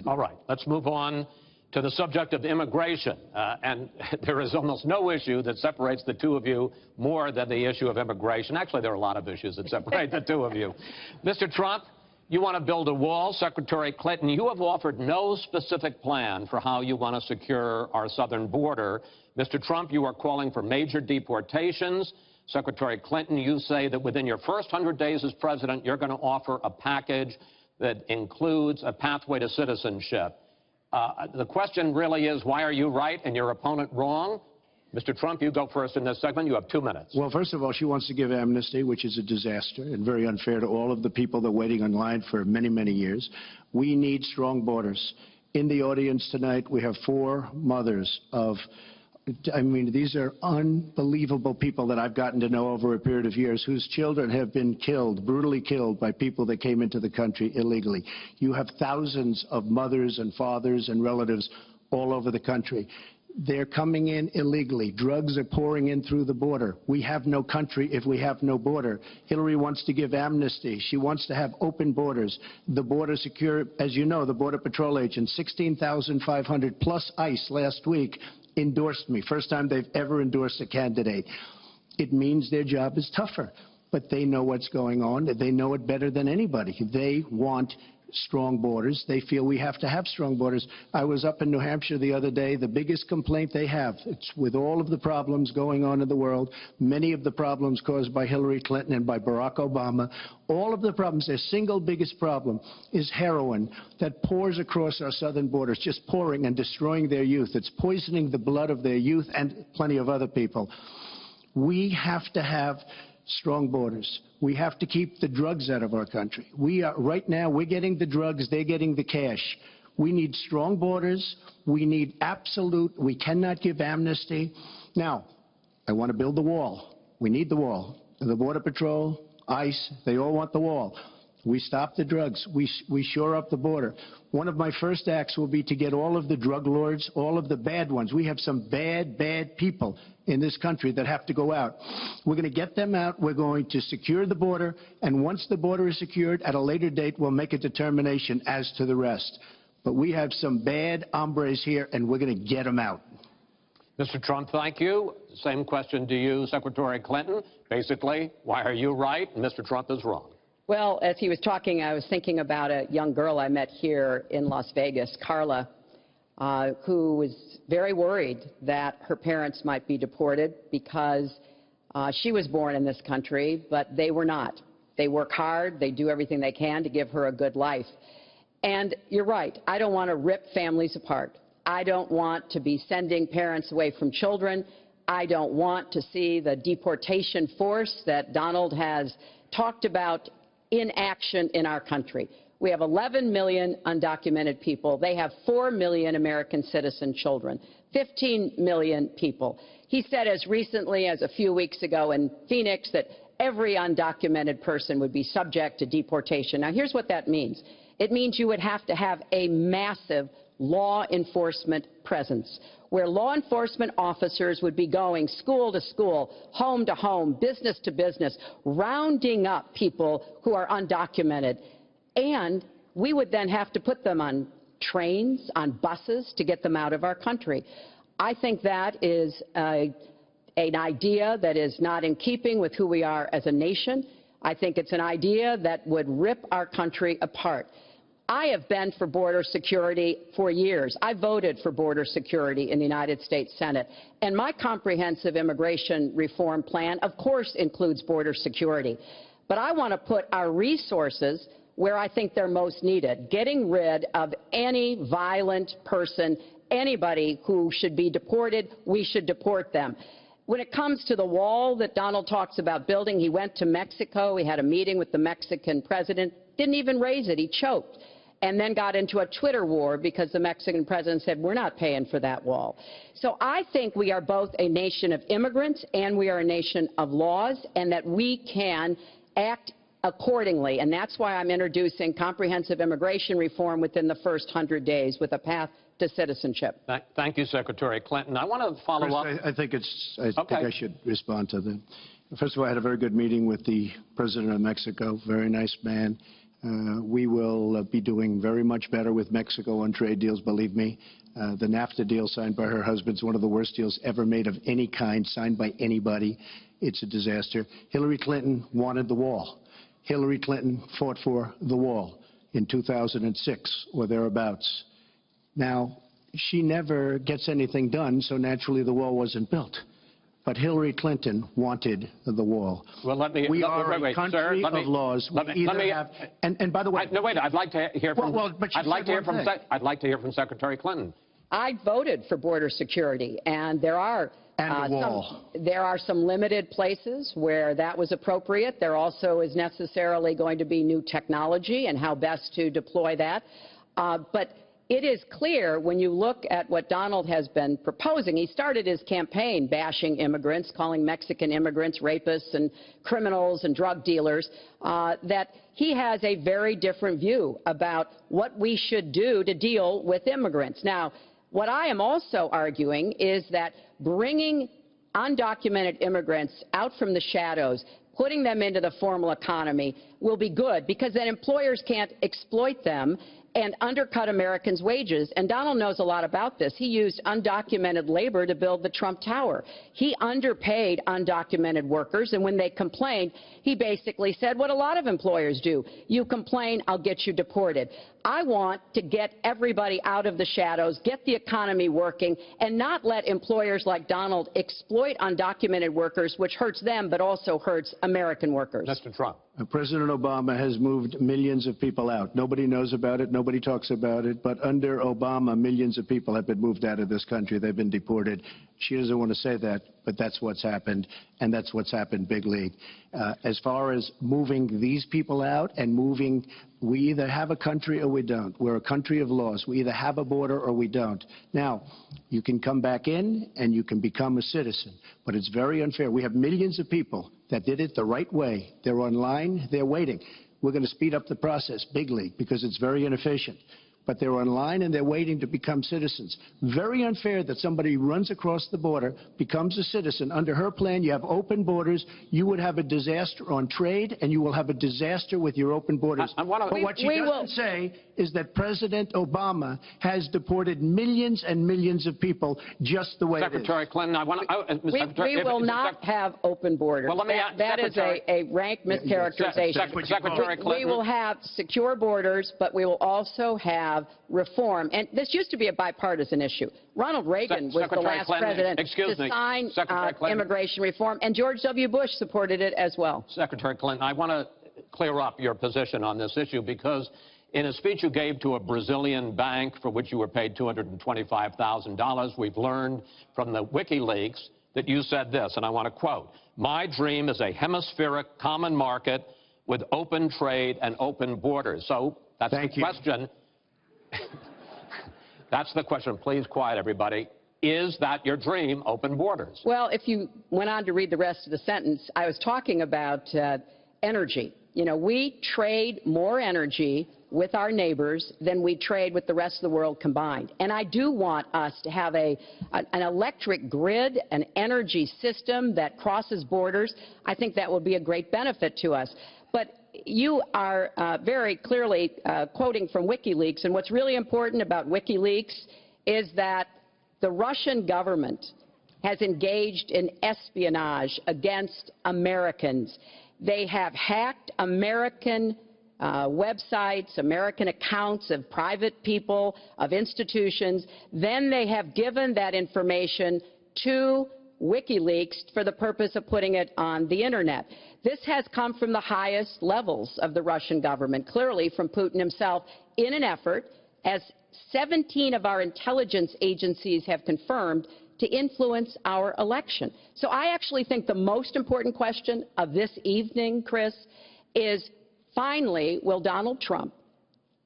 that. All right, let's move on to the subject of immigration. And there is almost no issue that separates the two of you more than the issue of immigration. Actually, there are a lot of issues that separate the two of you. Mr. Trump, you want to build a wall. Secretary Clinton, you have offered no specific plan for how you want to secure our southern border. Mr. Trump, you are calling for major deportations. Secretary Clinton, you say that within your first 100 days as president, you're going to offer a package that includes a pathway to citizenship. The question really is, why are you right and your opponent wrong? Mr. Trump, you go first in this segment. You have 2 minutes. Well, first of all, she wants to give amnesty, which is a disaster and very unfair to all of the people that are waiting in line for many, many years. We need strong borders. In the audience tonight, we have 4 mothers of, I mean, these are unbelievable people that I've gotten to know over a period of years whose children have been killed, brutally killed by people that came into the country illegally. You have thousands of mothers and fathers and relatives all over the country. They're coming in illegally. Drugs are pouring in through the border. We have no country if we have no border. Hillary wants to give amnesty. She wants to have open borders. The border secure, as you know, the Border Patrol agents, 16,500 plus ICE last week, endorsed me. First time they've ever endorsed a candidate. It means their job is tougher, but they know what's going on. They know it better than anybody. They want strong borders. They feel we have to have strong borders. I was up in New Hampshire the other day. The biggest complaint they have, it's with all of the problems going on in the world, many of the problems caused by Hillary Clinton and by Barack Obama, all of the problems, their single biggest problem is heroin that pours across our southern borders, just pouring and destroying their youth. It's poisoning the blood of their youth and plenty of other people. We have to have strong borders. We have to keep the drugs out of our country. Right now, we're getting the drugs, they're getting the cash. We need strong borders. We need we cannot give amnesty. Now, I want to build the wall. We need the wall. The Border Patrol, ICE, they all want the wall. We stop the drugs. We shore up the border. One of my first acts will be to get all of the drug lords, all of the bad ones. We have some bad, bad people in this country that have to go out. We're going to get them out. We're going to secure the border. And once the border is secured, at a later date, we'll make a determination as to the rest. But we have some bad hombres here, and we're going to get them out. Mr. Trump, thank you. Same question to you, Secretary Clinton. Basically, why are you right and Mr. Trump is wrong? Well, as he was talking, I was thinking about a young girl I met here in Las Vegas, Carla, who was very worried that her parents might be deported because she was born in this country, but they were not. They work hard. They do everything they can to give her a good life. And you're right. I don't want to rip families apart. I don't want to be sending parents away from children. I don't want to see the deportation force that Donald has talked about in action in our country. We have 11 million undocumented people. They have 4 million American citizen children, 15 million people. He said as recently as a few weeks ago in Phoenix that every undocumented person would be subject to deportation. Now, here's what that means. It means you would have to have a massive law enforcement presence, where law enforcement officers would be going school to school, home to home, business to business, rounding up people who are undocumented. And we would then have to put them on trains, on buses to get them out of our country. I think that is an idea that is not in keeping with who we are as a nation. I think it's an idea that would rip our country apart. I have been for border security for years. I voted for border security in the United States Senate. And my comprehensive immigration reform plan, of course, includes border security. But I want to put our resources where I think they're most needed, getting rid of any violent person, anybody who should be deported. We should deport them. When it comes to the wall that Donald talks about building, he went to Mexico. He had a meeting with the Mexican president, didn't even raise it. He choked. And then got into a Twitter war because the Mexican president said, we're not paying for that wall. So I think we are both a nation of immigrants and we are a nation of laws, and that we can act accordingly. And that's why I'm introducing comprehensive immigration reform within the first 100 days with a path to citizenship. Thank you, Secretary Clinton. I want to follow up. I think I should respond to that. First of all, I had a very good meeting with the president of Mexico, very nice man. We will be doing very much better with Mexico on trade deals, believe me. The NAFTA deal signed by her husband is one of the worst deals ever made of any kind, signed by anybody. It's a disaster. Hillary Clinton wanted the wall. Hillary Clinton fought for the wall in 2006 or thereabouts. Now, she never gets anything done, so naturally the wall wasn't built. But Hillary Clinton wanted the wall. Well, we are a country sir, of laws. And by the way, no, wait. I'd like to hear from. I'd like to hear from Secretary Clinton. I voted for border security, and there are some limited places where that was appropriate. There also is necessarily going to be new technology and how best to deploy that. But it is clear when you look at what Donald has been proposing. He started his campaign bashing immigrants, calling Mexican immigrants rapists and criminals and drug dealers, that he has a very different view about what we should do to deal with immigrants. Now, what I am also arguing is that bringing undocumented immigrants out from the shadows, putting them into the formal economy will be good, because then employers can't exploit them and undercut Americans' wages. And Donald knows a lot about this. He used undocumented labor to build the Trump Tower. He underpaid undocumented workers, and when they complained, he basically said what a lot of employers do. You complain, I'll get you deported. I want to get everybody out of the shadows, get the economy working, and not let employers like Donald exploit undocumented workers, which hurts them but also hurts American workers. Mr. Trump. President Obama has moved millions of people out. Nobody knows about it. Nobody talks about it. But under Obama, millions of people have been moved out of this country. They've been deported. She doesn't want to say that, but that's what's happened, and that's what's happened big league. As far as moving these people out and moving, we either have a country or we don't. We're a country of laws. We either have a border or we don't. Now, you can come back in and you can become a citizen, but it's very unfair. We have millions of people that did it the right way. They're online. They're waiting. We're going to speed up the process, big league, because it's very inefficient. But they're online and they're waiting to become citizens. Very unfair that somebody runs across the border, becomes a citizen. Under her plan, you have open borders. You would have a disaster on trade, and you will have a disaster with your open borders. But what she doesn't say is that President Obama has deported millions and millions of people just the way Secretary it is. Clinton, I want to... we will not have open borders. Well, let me that is a rank mischaracterization. Secretary Clinton. We will have secure borders, but we will also have reform. And this used to be a bipartisan issue. Ronald Reagan was the last president to sign immigration reform, and George W. Bush supported it as well. Secretary Clinton, I want to clear up your position on this issue, because in a speech you gave to a Brazilian bank for which you were paid $225,000, we've learned from the WikiLeaks that you said this, and I want to quote, "My dream is a hemispheric common market with open trade and open borders." So that's the question. That's the question. Please quiet, everybody. Is that your dream, open borders? Well, if you went on to read the rest of the sentence, I was talking about energy. You know, we trade more energy with our neighbors than we trade with the rest of the world combined. And I do want us to have an electric grid, an energy system that crosses borders. I think that will be a great benefit to us. But you are very clearly quoting from WikiLeaks, and what's really important about WikiLeaks is that the Russian government has engaged in espionage against Americans. They have hacked American websites, American accounts of private people, of institutions. Then they have given that information to WikiLeaks for the purpose of putting it on the Internet. This has come from the highest levels of the Russian government, clearly from Putin himself, in an effort, as 17 of our intelligence agencies have confirmed, to influence our election. So I actually think the most important question of this evening, Chris, is finally, will Donald Trump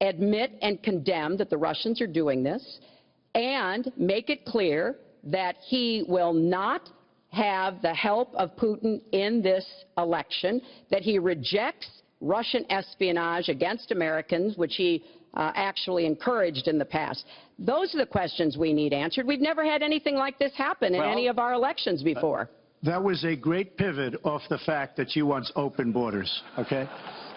admit and condemn that the Russians are doing this, and make it clear that he will not have the help of Putin in this election, that he rejects Russian espionage against Americans, which he actually encouraged in the past. Those are the questions we need answered. We've never had anything like this happen in any of our elections before. That was a great pivot off the fact that she wants open borders, okay?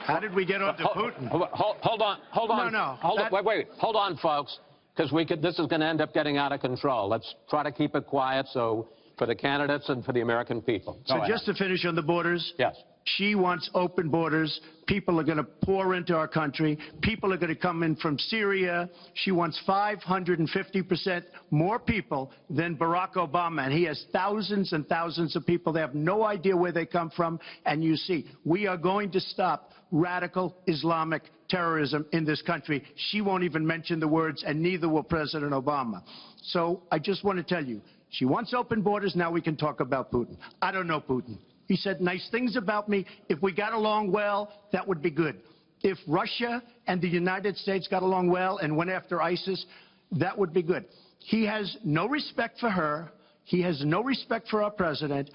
How did we get on to Putin? Hold on. No. Wait. Hold on, folks, because this is going to end up getting out of control. Let's try to keep it quiet for the candidates and for the American people. So just to finish on the borders. Yes. She wants open borders. People are going to pour into our country. People are going to come in from Syria. She wants 550% more people than Barack Obama. And he has thousands and thousands of people. They have no idea where they come from. And you see, we are going to stop radical Islamic terrorism in this country. She won't even mention the words, and neither will President Obama. So I just want to tell you, she wants open borders. Now we can talk about Putin. I don't know Putin. He said nice things about me. If we got along well, that would be good. If Russia and the United States got along well and went after ISIS, that would be good. He has no respect for her. He has no respect for our president.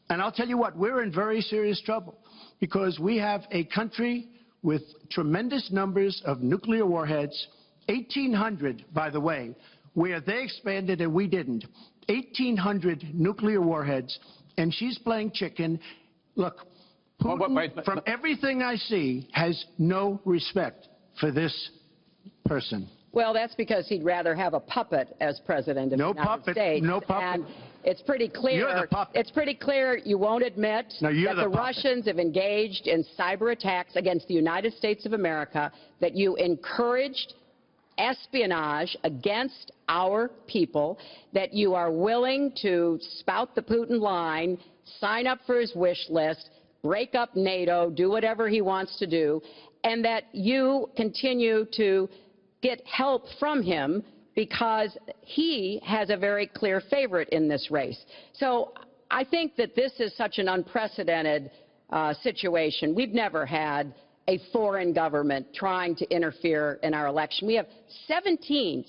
And I'll tell you what, we're in very serious trouble because we have a country with tremendous numbers of nuclear warheads, 1,800, by the way, where they expanded and we didn't. 1,800 nuclear warheads. And she's playing chicken. Look, Putin, from everything I see, has no respect for this person. Well, that's because he'd rather have a puppet as president of the United States. No puppet. And it's pretty clear. You're the puppet. It's pretty clear you won't admit that the Russians have engaged in cyber attacks against the United States of America, that you encouraged espionage against our people, that you are willing to spout the Putin line, sign up for his wish list, break up NATO, do whatever he wants to do, and that you continue to get help from him because he has a very clear favorite in this race. So I think that this is such an unprecedented situation. We've never had a foreign government trying to interfere in our election. We have 17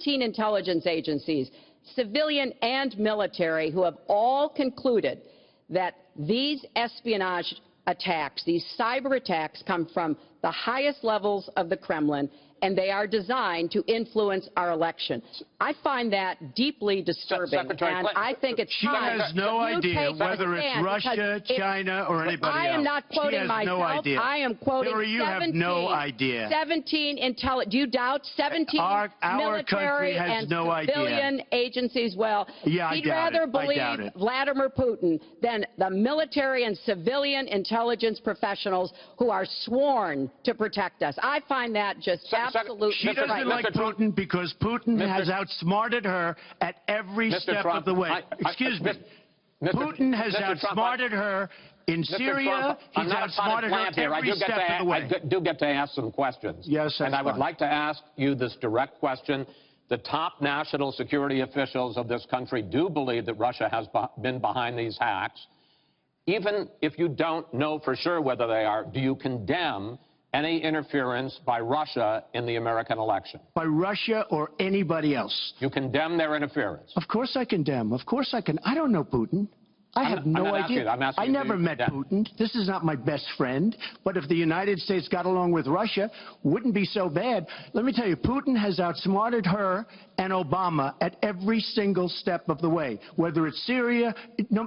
intelligence agencies, civilian and military, who have all concluded that these espionage attacks, these cyber attacks, come from the highest levels of the Kremlin, and they are designed to influence our election. I find that deeply disturbing, and I think it's time. She has no idea whether it's Russia, China, or anybody else. I am not quoting myself. No idea. I am quoting Hillary, you have no idea. 17 do you doubt 17 military and civilian agencies? Well, he'd rather believe Vladimir Putin than the military and civilian intelligence professionals who are sworn to protect us. I find that just absolutely She doesn't like Putin because Putin has outsmarted her at every step of the way. Excuse me. Putin has outsmarted her in Syria. He's outsmarted her every step of the way. I do get to ask some questions. Yes, and I would like to ask you this direct question. The top national security officials of this country do believe that Russia has been behind these hacks. Even if you don't know for sure whether they are, do you condemn any interference by Russia in the American election? By Russia or anybody else. You condemn their interference? Of course I condemn. Of course I can. I don't know Putin. I have no idea. I never met Putin. This is not my best friend. But if the United States got along with Russia, wouldn't be so bad. Let me tell you, Putin has outsmarted her and Obama at every single step of the way. Whether it's Syria,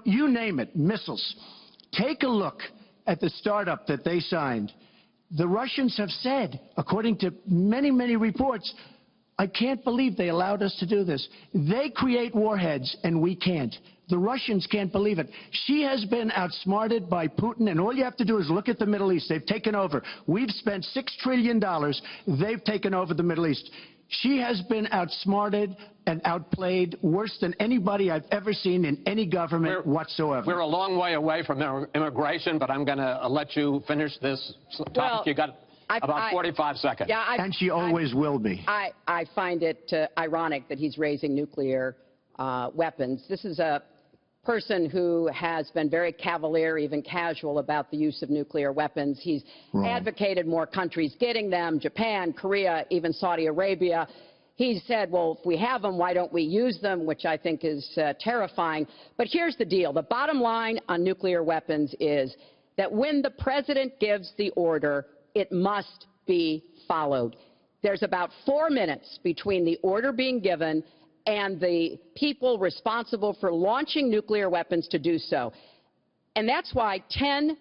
you name it, missiles. Take a look at the startup that they signed. The Russians have said, according to many, many reports, I can't believe they allowed us to do this. They create warheads, and we can't. The Russians can't believe it. She has been outsmarted by Putin, and all you have to do is look at the Middle East. They've taken over. We've spent $6 trillion. They've taken over the Middle East. She has been outsmarted and outplayed worse than anybody I've ever seen in any government whatsoever. We're a long way away from immigration, but I'm going to let you finish this topic. You got about 45 seconds. Yeah, and she always will be. I find it ironic that he's raising nuclear weapons. This is a person who has been very cavalier, even casual, about the use of nuclear weapons. He's advocated more countries getting them, Japan, Korea, even Saudi Arabia. He said, well, if we have them, why don't we use them, which I think is terrifying. But here's the deal. The bottom line on nuclear weapons is that when the president gives the order, it must be followed. There's about 4 minutes between the order being given and the people responsible for launching nuclear weapons to do so. And that's why 10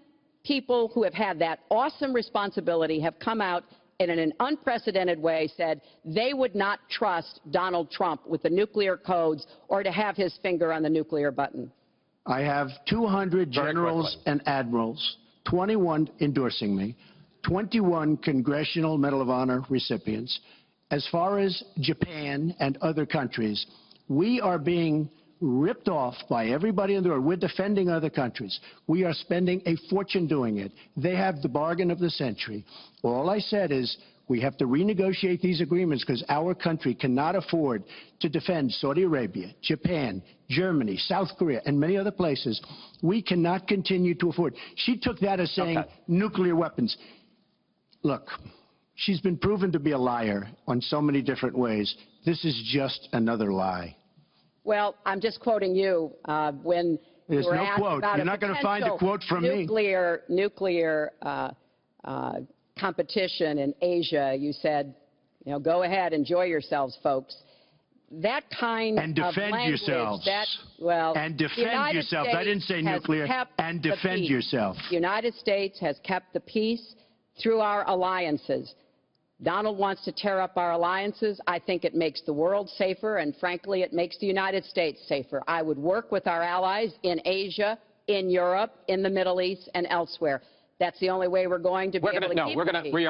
people who have had that awesome responsibility have come out and in an unprecedented way said they would not trust Donald Trump with the nuclear codes or to have his finger on the nuclear button? I have 200 generals and admirals, 21 endorsing me, 21 Congressional Medal of Honor recipients. As far as Japan and other countries, we are being ripped off by everybody in the world. We're defending other countries. We are spending a fortune doing it. They have the bargain of the century. All I said is we have to renegotiate these agreements because our country cannot afford to defend Saudi Arabia, Japan, Germany, South Korea, and many other places. We cannot continue to afford. She took that as saying nuclear weapons. Look, she's been proven to be a liar on so many different ways. This is just another lie. Well, I'm just quoting you when There's you were no asked quote. about You're not going to find a quote from me. Nuclear competition in Asia. You said, you know, go ahead, enjoy yourselves, folks. That kind and of defend language, yourselves. that, well, and defend yourself. I didn't say nuclear. And defend yourself. The United States has kept the peace through our alliances. Donald wants to tear up our alliances. I think it makes the world safer, and frankly, it makes the United States safer. I would work with our allies in Asia, in Europe, in the Middle East, and elsewhere. That's the only way we're going to be able to keep the peace.